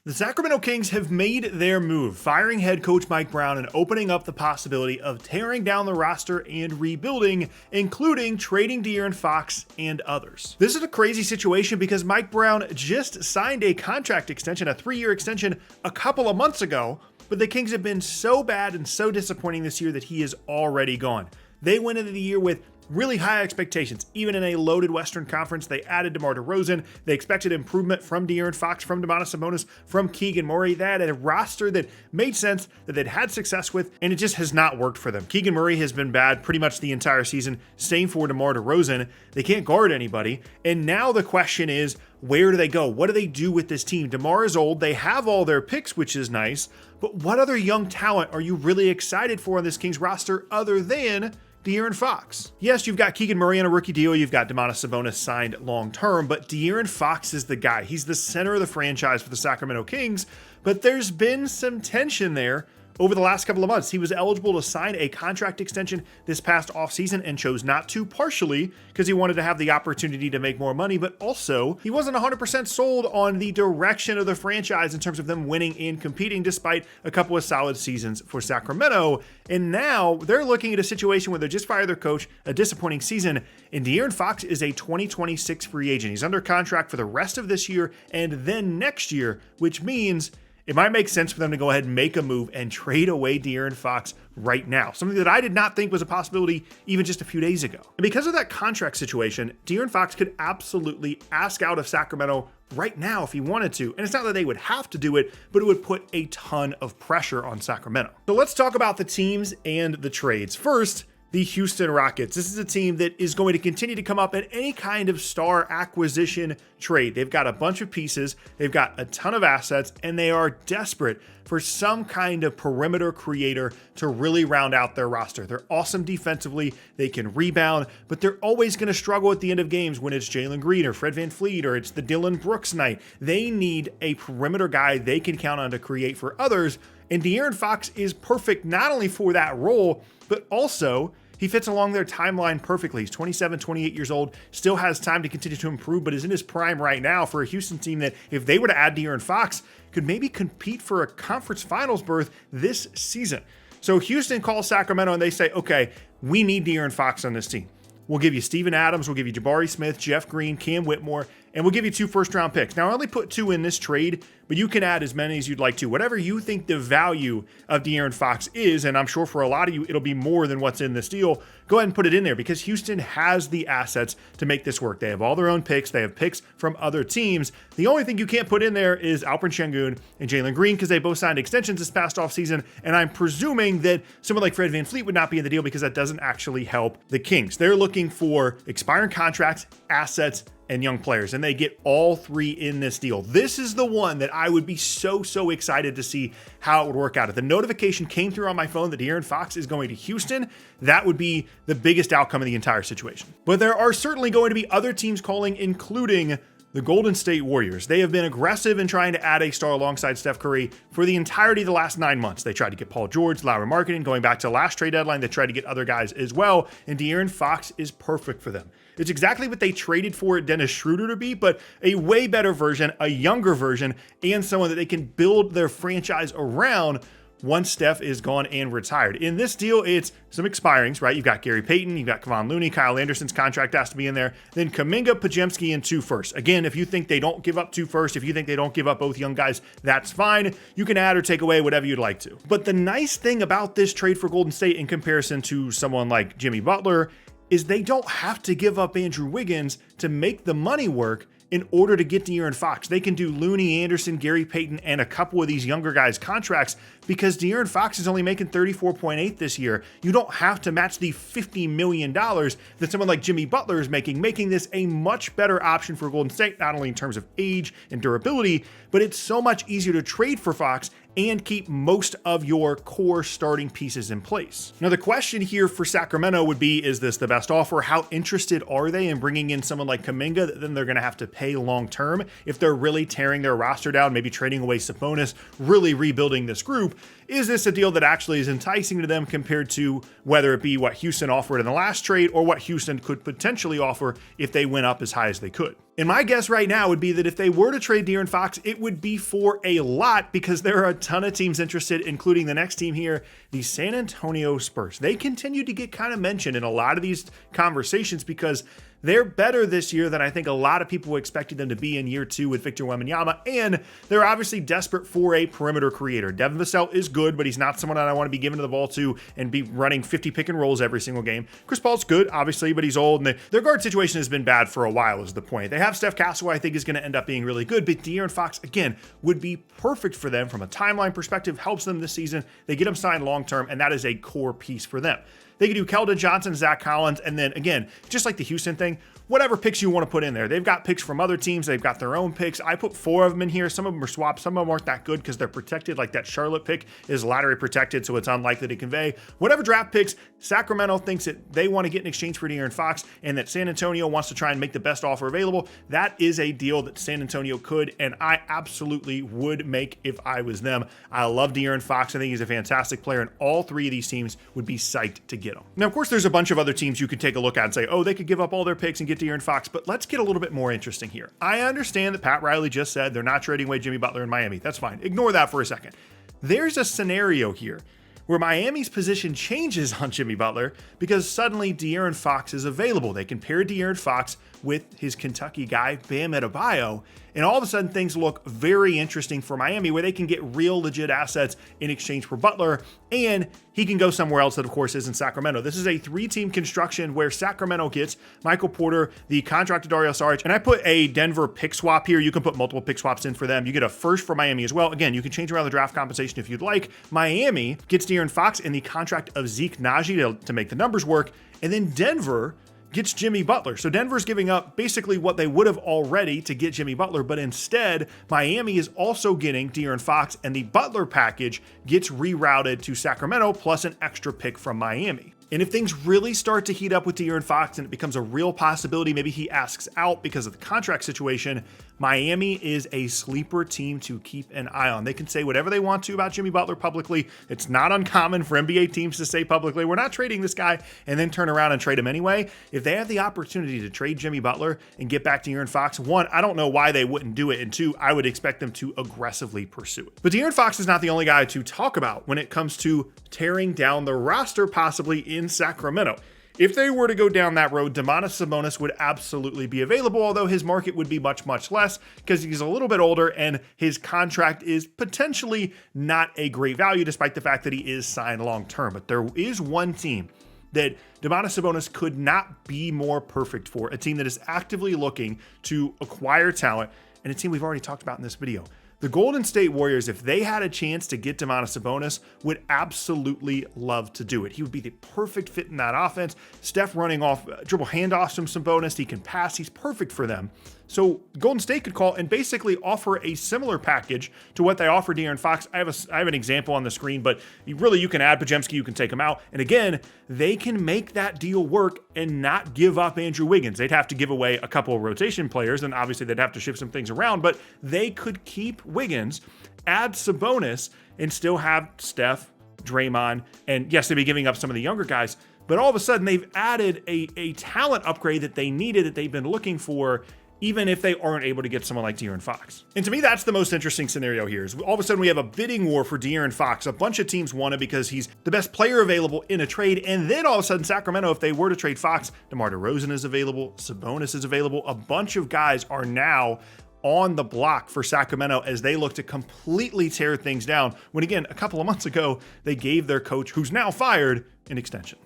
The Sacramento Kings have made their move, firing head coach Mike Brown and opening up the possibility of tearing down the roster and rebuilding, including trading De'Aaron Fox and others. This is a crazy situation because Mike Brown just signed a contract extension, a 3-year extension, a couple of months ago, but the Kings have been so bad and so disappointing this year that he is already gone. They went into the year with really high expectations. Even in a loaded Western Conference, they added DeMar DeRozan. They expected improvement from De'Aaron Fox, from Domantas Sabonis, from Keegan Murray. They had a roster that made sense, that they'd had success with, and it just has not worked for them. Keegan Murray has been bad pretty much the entire season. Same for DeMar DeRozan. They can't guard anybody. And now the question is, where do they go? What do they do with this team? DeMar is old. They have all their picks, which is nice. But what other young talent are you really excited for on this Kings roster other than De'Aaron Fox? Yes, you've got Keegan Murray on a rookie deal. You've got Domantas Sabonis signed long-term, but De'Aaron Fox is the guy. He's the center of the franchise for the Sacramento Kings, but there's been some tension there over the last couple of months. He was eligible to sign a contract extension this past offseason and chose not to, partially because he wanted to have the opportunity to make more money, but also he wasn't 100% sold on the direction of the franchise in terms of them winning and competing, despite a couple of solid seasons for Sacramento. And now they're looking at a situation where they just fired their coach, a disappointing season, and De'Aaron Fox is a 2026 free agent. He's under contract for the rest of this year and then next year, which means it might make sense for them to go ahead and make a move and trade away De'Aaron Fox right now. Something that I did not think was a possibility even just a few days ago. And because of that contract situation, De'Aaron Fox could absolutely ask out of Sacramento right now if he wanted to. And it's not that they would have to do it, but it would put a ton of pressure on Sacramento. So let's talk about the teams and the trades. First, the Houston Rockets. This is a team that is going to continue to come up in any kind of star acquisition trade. They've got a bunch of pieces, they've got a ton of assets, and they are desperate for some kind of perimeter creator to really round out their roster. They're awesome defensively, they can rebound, but they're always going to struggle at the end of games when it's Jalen Green or Fred VanVleet or it's the Dylan Brooks night. They need a perimeter guy they can count on to create for others, and De'Aaron Fox is perfect not only for that role, but also he fits along their timeline perfectly. He's 27, 28 years old, still has time to continue to improve, but is in his prime right now for a Houston team that, if they were to add De'Aaron Fox, could maybe compete for a conference finals berth this season. So Houston calls Sacramento and they say, okay, we need De'Aaron Fox on this team. We'll give you Steven Adams, we'll give you Jabari Smith, Jeff Green, Cam Whitmore, and we'll give you 2 first-round picks. Now, I only put 2 in this trade, but you can add as many as you'd like to. Whatever you think the value of De'Aaron Fox is, and I'm sure for a lot of you, it'll be more than what's in this deal, go ahead and put it in there because Houston has the assets to make this work. They have all their own picks. They have picks from other teams. The only thing you can't put in there is Alperen Sengun and Jalen Green because they both signed extensions this past offseason, and I'm presuming that someone like Fred VanVleet would not be in the deal because that doesn't actually help the Kings. They're looking for expiring contracts, assets, and young players, and they get all 3 in this deal. This is the one that I would be so excited to see how it would work out. If the notification came through on my phone that De'Aaron Fox is going to Houston, that would be the biggest outcome of the entire situation. But there are certainly going to be other teams calling, including the Golden State Warriors. They have been aggressive in trying to add a star alongside Steph Curry for the entirety of the last 9 months. They tried to get Paul George, Lowry Marketing, going back to last trade deadline. They tried to get other guys as well, and De'Aaron Fox is perfect for them. It's exactly what they traded for Dennis Schroeder to be, but a way better version, a younger version, and someone that they can build their franchise around once Steph is gone and retired. In this deal, it's some expirings, right? You've got Gary Payton, you've got Kevon Looney, Kyle Anderson's contract has to be in there, then Kuminga, Podziemski, and 2 firsts. Again, if you think they don't give up 2 firsts, if you think they don't give up both young guys, that's fine. You can add or take away whatever you'd like to. But the nice thing about this trade for Golden State in comparison to someone like Jimmy Butler is they don't have to give up Andrew Wiggins to make the money work in order to get De'Aaron Fox. They can do Looney, Anderson, Gary Payton, and a couple of these younger guys' contracts because De'Aaron Fox is only making $34.8 this year. You don't have to match the $50 million that someone like Jimmy Butler is making this a much better option for Golden State, not only in terms of age and durability, but it's so much easier to trade for Fox and keep most of your core starting pieces in place. Now, the question here for Sacramento would be, is this the best offer? How interested are they in bringing in someone like Kuminga that then they're going to have to pay long-term if they're really tearing their roster down, maybe trading away Sabonis, really rebuilding this group? Is this a deal that actually is enticing to them compared to whether it be what Houston offered in the last trade or what Houston could potentially offer if they went up as high as they could? And my guess right now would be that if they were to trade De'Aaron Fox, it would be for a lot because there are a ton of teams interested, including the next team here, the San Antonio Spurs. They continue to get kind of mentioned in a lot of these conversations because they're better this year than I think a lot of people expected them to be in year 2 with Victor Wembanyama, and they're obviously desperate for a perimeter creator. Devin Vassell is good, but he's not someone that I want to be giving the ball to and be running 50 pick and rolls every single game. Chris Paul's good, obviously, but he's old, and their guard situation has been bad for a while is the point. They have Steph Castle, I think, is going to end up being really good, but De'Aaron Fox, again, would be perfect for them from a timeline perspective, helps them this season. They get him signed long-term, and that is a core piece for them. They could do Keldon Johnson, Zach Collins, and then again, just like the Houston thing, whatever picks you want to put in there. They've got picks from other teams. They've got their own picks. I put 4 of them in here. Some of them are swaps. Some of them aren't that good because they're protected. Like that Charlotte pick is lottery protected, so it's unlikely to convey. Whatever draft picks Sacramento thinks that they want to get in exchange for De'Aaron Fox and that San Antonio wants to try and make the best offer available, that is a deal that San Antonio could and I absolutely would make if I was them. I love De'Aaron Fox. I think he's a fantastic player, and all 3 of these teams would be psyched to get him. Now, of course, there's a bunch of other teams you could take a look at and say, oh, they could give up all their picks and get De'Aaron Fox, but let's get a little bit more interesting here. I understand that Pat Riley just said they're not trading away Jimmy Butler in Miami. That's fine. Ignore that for a second. There's a scenario here where Miami's position changes on Jimmy Butler because suddenly De'Aaron Fox is available. They can pair De'Aaron Fox with his Kentucky guy, Bam Adebayo, and all of a sudden things look very interesting for Miami where they can get real legit assets in exchange for Butler, and he can go somewhere else that of course is in Sacramento. This is a 3-team construction where Sacramento gets Michael Porter, the contracted Dario Saric, and I put a Denver pick swap here. You can put multiple pick swaps in for them. You get a first for Miami as well. Again, you can change around the draft compensation if you'd like. Miami gets De'Aaron Fox and the contract of Zeke Naji to make the numbers work, and then Denver gets Jimmy Butler. So Denver's giving up basically what they would have already to get Jimmy Butler, but instead Miami is also getting De'Aaron Fox, and the Butler package gets rerouted to Sacramento plus an extra pick from Miami. And if things really start to heat up with De'Aaron Fox and it becomes a real possibility, maybe he asks out because of the contract situation, Miami is a sleeper team to keep an eye on. They can say whatever they want to about Jimmy Butler publicly. It's not uncommon for NBA teams to say publicly, we're not trading this guy, and then turn around and trade him anyway. If they have the opportunity to trade Jimmy Butler and get back to De'Aaron Fox, 1, I don't know why they wouldn't do it, and 2, I would expect them to aggressively pursue it. But De'Aaron Fox is not the only guy to talk about when it comes to tearing down the roster possibly in Sacramento. If they were to go down that road, Domantas Sabonis would absolutely be available, although his market would be much, much less because he's a little bit older and his contract is potentially not a great value despite the fact that he is signed long-term. But there is one team that Domantas Sabonis could not be more perfect for, a team that is actively looking to acquire talent, and a team we've already talked about in this video. The Golden State Warriors, if they had a chance to get Domantas Sabonis, would absolutely love to do it. He would be the perfect fit in that offense. Steph running off dribble handoffs from Sabonis. He can pass. He's perfect for them. So Golden State could call and basically offer a similar package to what they offer De'Aaron Fox. I have an example on the screen, but you can add Podziemski, you can take him out. And again, they can make that deal work and not give up Andrew Wiggins. They'd have to give away a couple of rotation players, and obviously they'd have to shift some things around, but they could keep Wiggins, add Sabonis, and still have Steph, Draymond, and yes, they'd be giving up some of the younger guys, but all of a sudden they've added a talent upgrade that they needed, that they've been looking for, even if they aren't able to get someone like De'Aaron Fox. And to me, that's the most interesting scenario here, is all of a sudden we have a bidding war for De'Aaron Fox. A bunch of teams want it because he's the best player available in a trade, and then all of a sudden Sacramento, if they were to trade Fox, DeMar DeRozan is available, Sabonis is available. A bunch of guys are now on the block for Sacramento as they look to completely tear things down, when again, a couple of months ago, they gave their coach, who's now fired, an extension.